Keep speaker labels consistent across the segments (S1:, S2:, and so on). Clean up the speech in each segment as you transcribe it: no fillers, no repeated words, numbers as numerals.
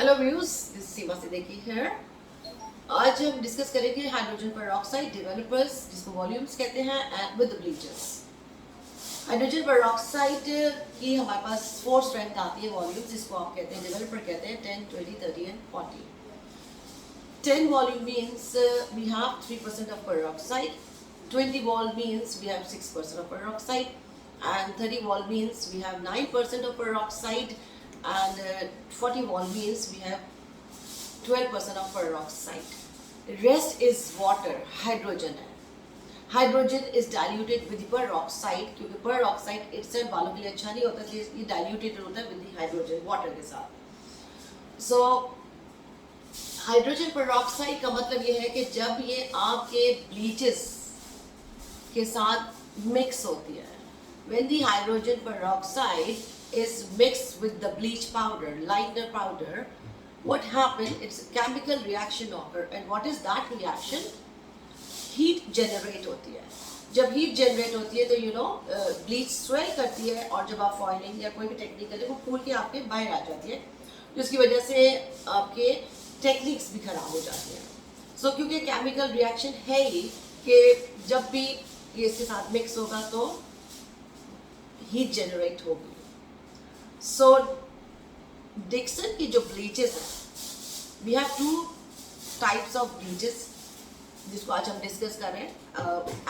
S1: Hello views, this Seema Siddiqui here. आज हम discuss करेंगे हाइड्रोजन पेरोक्साइड डेवलपर्स, जिसको वॉल्यूम्स कहते हैं, and with bleachers. Hydrogen peroxide की हमारे पास 4 स्ट्रेंथ आती है वॉल्यूम्स, जिसको आप कहते हैं डेवलपर कहते हैं 10, 20, 30 and 40। 10 volume means we have 3% of peroxide, 20 vol means we have 6% of peroxide, and 30 vol means we have 9% of peroxide, and 40 vol means we have 12% of peroxide. Rest is water, hydrogen है। Hydrogen is diluted with peroxide, क्योंकि peroxide itself बालों के लिए अच्छा नहीं होता, इसलिए ये डाइल्यूटेड होता है विद हाइड्रोजन वाटर के साथ। सो हाइड्रोजन पेरोक्साइड का मतलब ये है कि जब ये आपके ब्लीचेस के साथ मिक्स होती है, when the hydrogen peroxide is mixed with the bleach powder, lightener powder, what happens? It's a chemical reaction occur, and what is that reaction? Heat generate होती है। जब हीट जनरेट होती है तो ब्लीच स्वेल करती है, और जब आप फॉइलिंग या कोई भी टेक्निक करें वो फूल के आपके बाहर आ जाती है, जिसकी वजह से आपके टेक्निक्स भी खराब हो जाती हैं। सो क्योंकि केमिकल रिएक्शन है ही कि जब भी ये इसके साथ मिक्स होगा तो हीट जनरेट होगी। सो डिक्सन की जो ब्लीचेस हैं, we have 2 types of bleaches जिसको आज हम डिस्कस कर रहे हैं,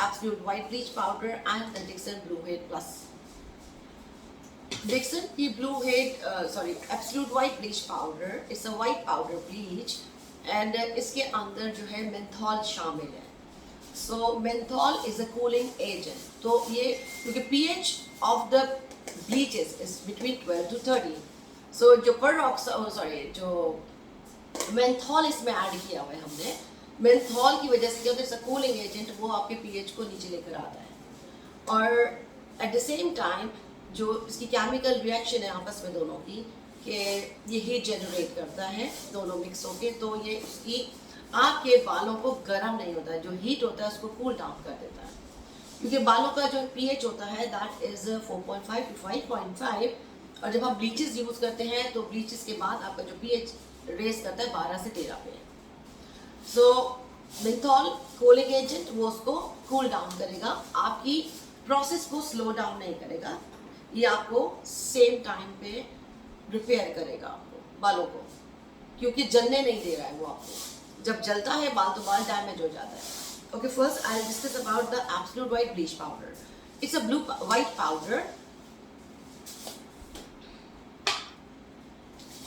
S1: absolute white bleach powder and Dikson blue head plus. Dikson की absolute white bleach powder it's a white powder bleach, and इसके अंदर जो है मेंथॉल शामिल है। So menthol is a cooling agent. तो ये क्योंकि pH of the bleaches is between 12 to 30, so जो मेंथॉल इसमें ऐड किया हुआ है हमने, मेंथॉल की वजह से जो कूलिंग एजेंट वो आपके पीएच को नीचे लेकर आता है, और एट द सेम टाइम जो इसकी केमिकल रिएक्शन है आपस में दोनों की, कि ये हीट जनरेट करता है दोनों मिक्स होके, तो ये उसकी आपके बालों को गर्म नहीं होता है, जो हीट होता है उसको कूल डाउन कर देता है। क्योंकि बालों का जो पीएच होता है दैट इज 4.5 to 5.5, और जब आप ब्लीचेस यूज करते हैं तो ब्लीचेस के बाद आपका जो पीएच रेस करता है 12 से 13 पे। सो मेंथॉल कूलिंग एजेंट वो उसको कूल डाउन करेगा, आपकी प्रोसेस को स्लो डाउन नहीं करेगा, ये आपको सेम टाइम पे रिपेयर करेगा आपको बालों को, क्योंकि जलने नहीं दे रहा है वो आपको। जब जलता है बाल तो बाल डैमेज हो जाता है। Okay, first I will discuss about the absolute white bleach powder. It's a blue white powder.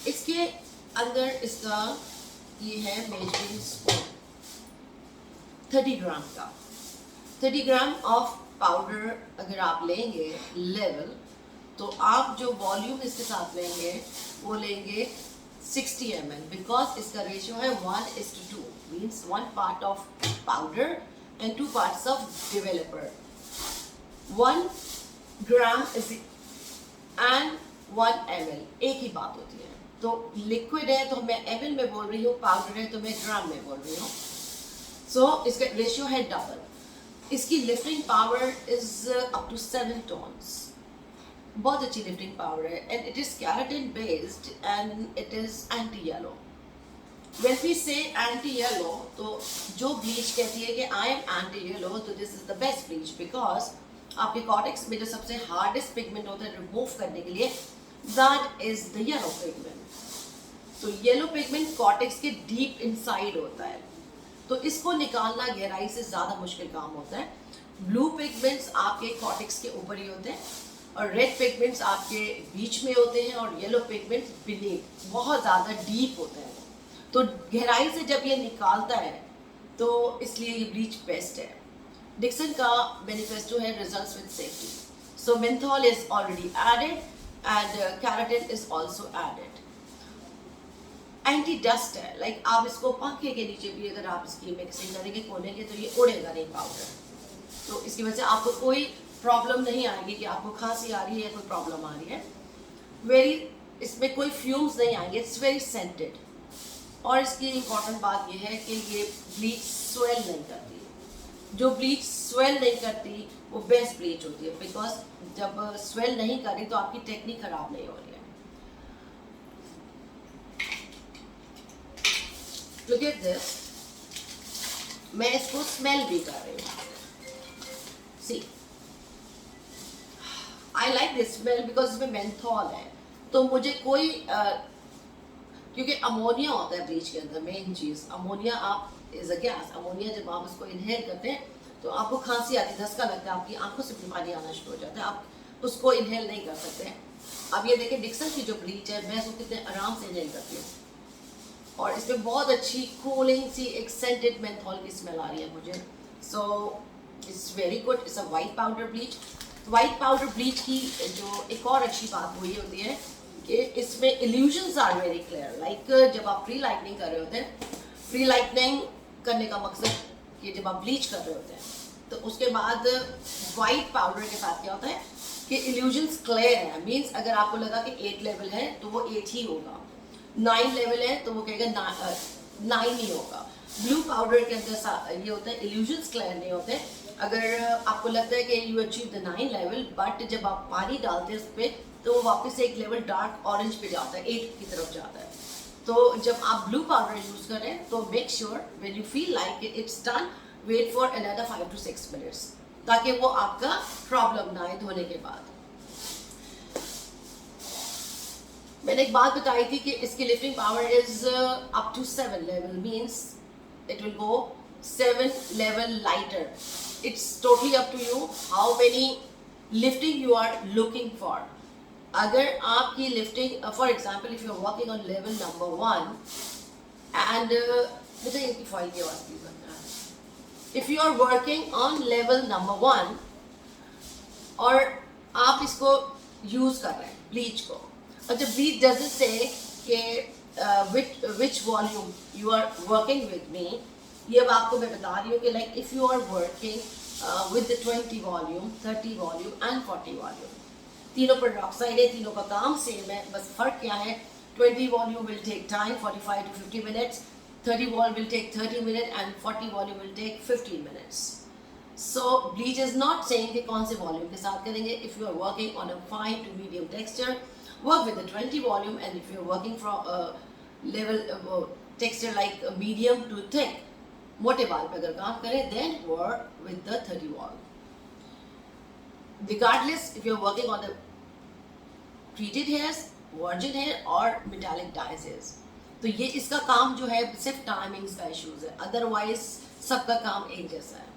S1: इसके अंदर इसका ये है मेजरिंग स्पून 30 ग्राम का। 30 ग्राम ऑफ पाउडर अगर आप लेंगे लेवल, तो आप जो वॉल्यूम इसके साथ लेंगे वो लेंगे 60 ml, बिकॉज इसका रेशियो है 1:2, means 1 part of powder and 2 parts of developer. 1 gram and 1 ml एक ही बात होती है। तो लिक्विड है तो मैं ml में बोल रही हूँ, पाउडर है तो मैं ग्राम में बोल रही हूँ। सो इसका रेशियो है डबल। इसकी lifting power is up to 7 tons। बहुत अच्छी लिफ्टिंग पावर है, and it is keratin based and it is anti yellow. When we say anti yellow, तो जो ब्लीच कहती है कि आई एम एंटी येलो, तो this is the best bleach, because आपके कॉर्टेक्स में जो सबसे हार्डेस्ट पिगमेंट होता है रिमूव करने के लिए, that is the yellow pigment. तो येलो पिगमेंट कॉर्टेक्स के डीप इनसाइड होता है, तो इसको निकालना गहराई से ज़्यादा मुश्किल काम होता है। ब्लू पिगमेंट्स आपके कॉर्टेक्स के ऊपर ही होते हैं, और रेड पिगमेंट्स आपके बीच में होते हैं, और येलो पिगमेंट्स बीनीथ बहुत ज़्यादा डीप होते हैं। तो गहराई से जब ये निकालता है तो इसलिए ये ब्लीच बेस्ट है। डिक्सन का मैनिफेस्टो है results with safety. So menthol is already added and keratin is also added. Anti dust है, लाइक आप इसको पंखे के नीचे भी अगर आप इसकी मिक्सिंग करेंगे खोलेंगे तो ये उड़ेगा नहीं पाउडर, तो इसकी वजह से आपको कोई प्रॉब्लम नहीं आएगी कि आपको खांसी आ रही है, कोई प्रॉब्लम आ रही है। इसमें कोई फ्यूम्स नहीं आएंगे, इट्स वेरी सेंटेड। और इसकी इम्पॉर्टेंट बात ये है कि ये ब्लीच स्वेल नहीं करती। जो ब्लीच स्वेल नहीं करती वो बेस्ट ब्लीच होती है, बिकॉज जब स्वेल नहीं करी तो आपकी टेक्निक खराब नहीं हो रही है। लुक एट दिस, मैं इसको स्मेल भी कर रही हूँ. See, I like this smell because इसमें मेंथॉल है. तो मुझे कोई क्योंकि अमोनिया होता है ब्लीच के अंदर, मेन चीज़ अमोनिया. आप इज अ गैस, अमोनिया जब आप उसको इनहेल करते हैं तो आपको खांसी आती है, धसका लगता है, आपकी आंखों से भी पानी आना शुरू हो जाता है, आप उसको इनहेल नहीं कर सकते. अब ये देखें डिक्सन की जो ब्लीच है, मैं उसको कितने आराम से इनहेल करती हूँ, और इसमें बहुत अच्छी कूलिंग सी एक सेंटेड मेंथॉल की स्मेल आ रही है मुझे. So it's very good. It's a white powder bleach. White powder bleach की जो एक और अच्छी बात वो ये होती है कि इसमें illusions are very clear. Like जब आप प्री लाइटनिंग कर रहे होते हैं, प्री लाइटनिंग करने का मकसद कि जब आप ब्लीच कर रहे होते हैं तो उसके बाद वाइट पाउडर के साथ क्या होता है कि इल्यूजन्स क्लियर है. मीन्स अगर आपको लगा कि 8 लेवल है तो वो 8 ही होगा, 9 लेवल है तो वो कहेगा 9 ही होगा. ब्लू पाउडर के अंदर ये होता है, इल्यूजन्स क्लियर नहीं होते. अगर आपको लगता है कि you achieve the 9 level, but जब आप पानी डालते हैं उस पर तो वो वापस एक लेवल डार्क ऑरेंज पे जाता है, 8 की तरफ जाता है. तो जब आप ब्लू पाउडर यूज करें तो make sure when you feel like it's done, wait for another 5 to 6 minutes, ताकि वो आपका प्रॉब्लम ना आए धोने के बाद. मैंने एक बात बताई थी कि इसकी lifting power is up to 7 level, means it will go 7 level lighter. It's totally up to you how many lifting you are looking for. अगर आपकी lifting for example if you are working on level number 1 and मुझे इनकी foil की आवाज़ please बनना है. If you are working on level number 1 और आप इसको यूज कर रहे हैं ब्लीच को, अच्छा ब्लीच डजंट से कि which volume you are working with me. ये अब आपको मैं बता रही हूँ कि like if you are working with the 20 volume, 30 volume and 40 volume, तीनों पेरोक्साइड है, तीनों का काम सेम है, बस फर्क क्या है. 20 volume will take time 45 to 50 minutes, 30 volume will take 30 minutes and 40 volume will take 15 minutes. So bleach is not saying कि कौन से volume के साथ करेंगे. If you are working on a fine to medium texture, work with the 20 volume, and if you are working from a level texture like a medium to thick, मोटे बाल पे अगर काम करें, then work with the 30 volume. Regardless if you are working on the treated hairs, virgin hair or metallic dyes hairs, तो ये इसका काम जो है सिर्फ टाइमिंग्स का इश्यूज है, अदरवाइज सबका काम एक जैसा है.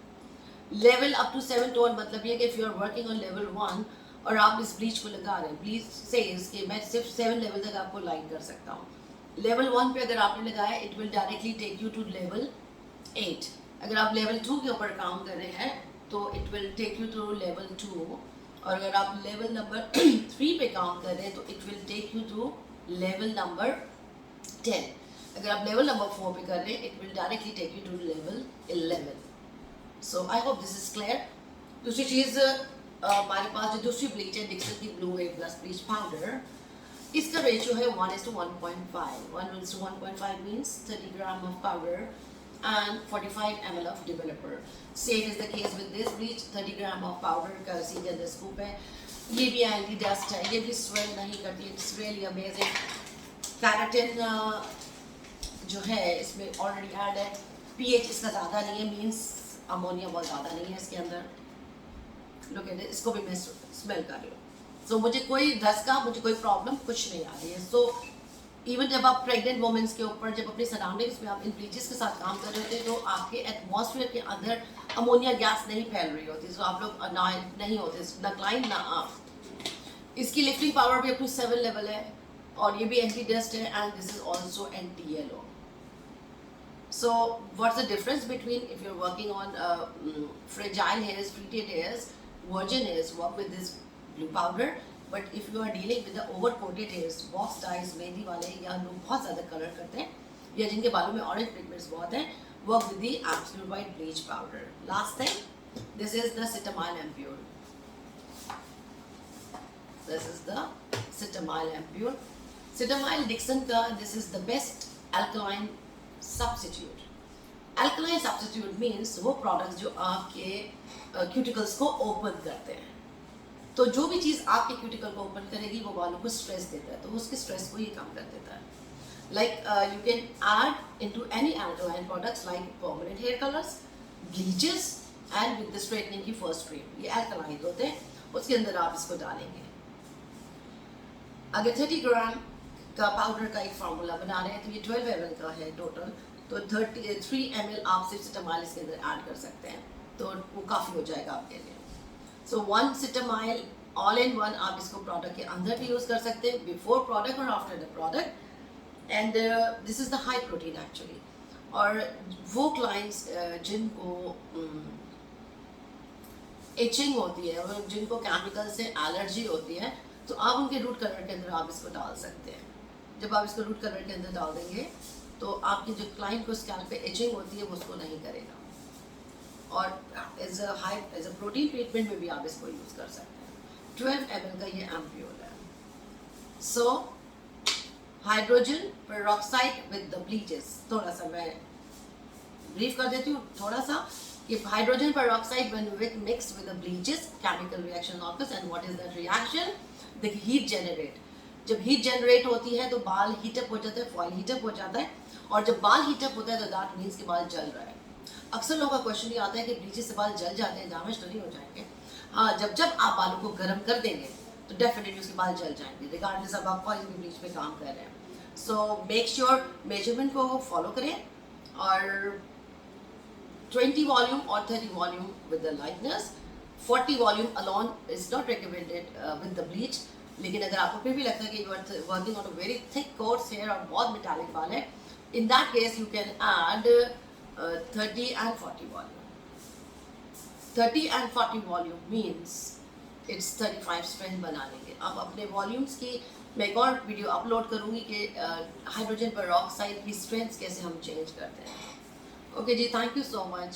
S1: लेवल अप टू 7 टोन मतलब ये कि if you are working on level 1 और आप इस ब्लीच को लगा रहे हैं, ब्लीच सेज कि मैं सिर्फ 7 लेवल तक आपको लाइन कर सकता हूँ. लेवल 1 पे अगर आपने लगाया it will directly take you to level 8. अगर आप लेवल 2 के ऊपर काम कर रहे हैं तो it will take you to level 2, और अगर आप लेवल नंबर 3 पे काम कर रहे हैं तो it will take you to level number 10. अगर आप लेवल नंबर 4 पे कर रहे हैं it will directly take you to level 11. So I hope this is clear. दूसरी चीज़ हमारे पास जो दूसरी ब्लीच है डिक्सन की blue wave plus bleach powder, इसका रेशियो है 1:1.5. 1:1.5 means 30 gram of powder and 45 ml of developer. Same is the case with this bleach. 30 gram of powder का सीधे अंदर स्कूप है. ये भी एंटी डस्ट है, ये भी स्वेल नहीं करती. It's really amazing. कैराटिन जो है इसमें ऑलरेडी ऐड है. पीएच इसका ज़्यादा नहीं है, मीन्स अमोनिया बहुत ज़्यादा नहीं है इसके अंदर. लोग इसको भी मैं स्मेल कर रही हूँ. सो मुझे कोई धसका, मुझे कोई प्रॉब्लम कुछ नहीं आ रही है. सो इवन जब आप प्रेग्नेंट वुमेंस के ऊपर जब अपने सराउंडिंग्स में आप इन ब्लीचेस के साथ काम कर रहे होते हैं तो आपके एटमॉस्फेयर के अंदर अमोनिया गैस नहीं फैल रही होती, तो आप लोग अनॉयड नहीं होते, ना क्लाइंट ना आप. इसकी लिफ्टिंग पावर भी अप टू 7 लेवल है, और ये भी एंटी डस्ट है, and this is also anti yellow. So what's the difference between if you are working on fragile hairs, treated hairs, virgin hairs, work with this blue powder. But if you are dealing with the over coated hairs, box dyes, mehndi वाले, या लोग बहुत ज़्यादा colour करते हैं, या जिनके बालों में ऑरेंज पिगमेंट्स बहुत हैं, work with the absolute white bleach powder. Last thing, this is the Citamil ampoule. This is the Citamil ampoule. Citamil Dikson का this is the best alkaline substitute. Alkaline substitute means वो products जो आपके cuticles को open करते हैं. तो जो भी चीज़ आपके क्यूटिकल को ओपन करेगी वो बालों को स्ट्रेस देता है, तो उसके स्ट्रेस को ये कम कर देता है. Like you can add into any alkaline products like permanent hair colors, bleaches and with the straightening की first cream, ये alkaline होते हैं, उसके अंदर आप इसको डालेंगे। अगर 30 ग्राम का पाउडर का एक फार्मूला बना रहे हैं तो ये 12 ml का है टोटल, तो 3 ml आप सिर्फ सिटामाइल इसके अंदर ऐड कर सकते हैं, तो वो काफ़ी हो जाएगा आपके लिए। सो 1 सिटामाइल ऑल इन वन आप इसको प्रोडक्ट के अंदर भी यूज़ कर सकते हैं, बिफोर प्रोडक्ट और after the product, and this is the high protein actually. और वो क्लाइंट्स जिनको इचिंग होती है और जिनको केमिकल से एलर्जी होती है, तो आप उनके रूट कलर के अंदर आप इसको डाल सकते हैं। जब आप इसको रूट कलर के अंदर डाल देंगे तो आपकी जो क्लाइंट को स्कैल्प पे इचिंग होती है वो उसको नहीं करेगा, और एज अ प्रोटीन ट्रीटमेंट में भी आप इसको यूज़ कर सकते हैं। 12 ml का ये एम्प्योल है। So hydrogen peroxide with the bleaches, थोड़ा सा मैं ब्रीफ कर देती हूँ थोड़ा सा, कि hydrogen peroxide when mix with the bleaches chemical reaction occurs, and what is that reaction? The heat generate. जब हीट जनरेट होती है तो बाल हीटअप हो जाता है, फॉइल हीटअप हो जाता है, और जब बाल हीटअप होता है तो दैट मीन्स कि बाल जल रहा है। अक्सर लोगों का क्वेश्चन ये आता है कि ब्लीचेस से बाल जल जाते हैं, डैमेज तो नहीं हो जाएंगे? हाँ, जब आप बालों को गर्म कर देंगे तो डेफिनेटली उसके बाल जल जाएंगे, रिगार्डलेस अब आप कौन सी ब्लीच पे काम कर रहे हैं। सो मेक श्योर मेजरमेंट को फॉलो करें, और 20 वॉल्यूम और 30 volume with the lightness, 40 volume alone is not recommended with the bleach. लेकिन अगर आपको फिर भी लगता है कि you are working on a very thick coarse hair और बहुत मेटालिक बाल है, in that case you can add 30 and 40 volume. 30 and 40 volume means it's 35 strength बना लेंगे। अब अपने वॉल्यूम्स की मैं एक और वीडियो अपलोड करूँगी कि हाइड्रोजन पेरोक्साइड की स्ट्रेंथ्स कैसे हम चेंज करते हैं। ओके जी, थैंक यू सो मच।